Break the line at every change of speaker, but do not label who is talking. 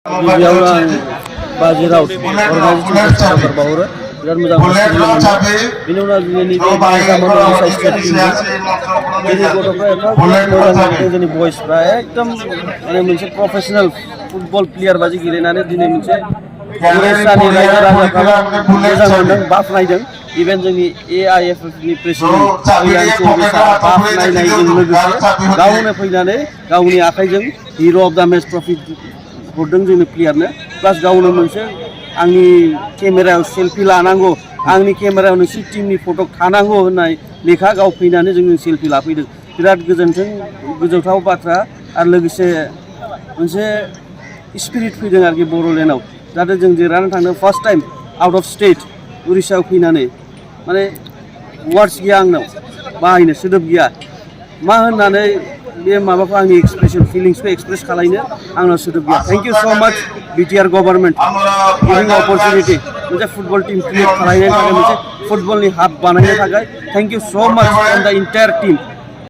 गिबियावनो आं बाजि राउट अर्गानाइजेसनखौ साबायखर बावहरो बिराद मोजां बेनि उनाव दिनैनि बे ओडिशा स्टेट टीमनि दिनै गथ'फ्रा एफा मोजां गेलेदों जोंनि बयसफ्रा एकदम माने मोनसे प्रफेसनेल फुटबल प्लेयार बादि गेलेनानै दिनै मोनसे उड़िसानि रायजो राजाफ्राबो मोजां मोनदों बाख्नायदों इभेन जोंनि AIFFनि प्रेसिडेन्ट बाख्नायनायजों लोगोसे गावनो फैनानै गावनि आखाइजों हिर' अफ द मेच ट्रफि हरदों जोंनि प्लेयारनो प्लास गावनो मोनसे आंनि केमेरायाव सेल्फि लानांगौ आंनि केमेरायाव नोंसोर टीमनि फट' थानांगौ होननाय लेखा गाव फैनानै जोंनि सेल्फि लाफैदों बिराद गोजोनथाव बाथ्रा आरो लोगोसे मोनसे स्पिरिट फैदों आरोखि बड'लेण्डआव जाहाथे जों देरहानानै थांदों first time out of state उड़िसायाव फैनानै माने वार्डस गैया आंनाव बाहायनो सोदोब गैया मा होननानै बे माबाखौ आंनि एक्सप्रेसन फिलिंसखौ एक्सप्रेस खालायनो आंनाव सोदोब गैया थैंक इउ सो माच बिटिआर गभर्नमेन्ट गिभिं अपरचुनिटि मोनसे फुटबल टीम क्रिएट खालायनो थाखाय मोनसे फुटबलनि हाब बानायनो थाखाय थैंक इउ सो माच फ्रम द इन्टायर टीम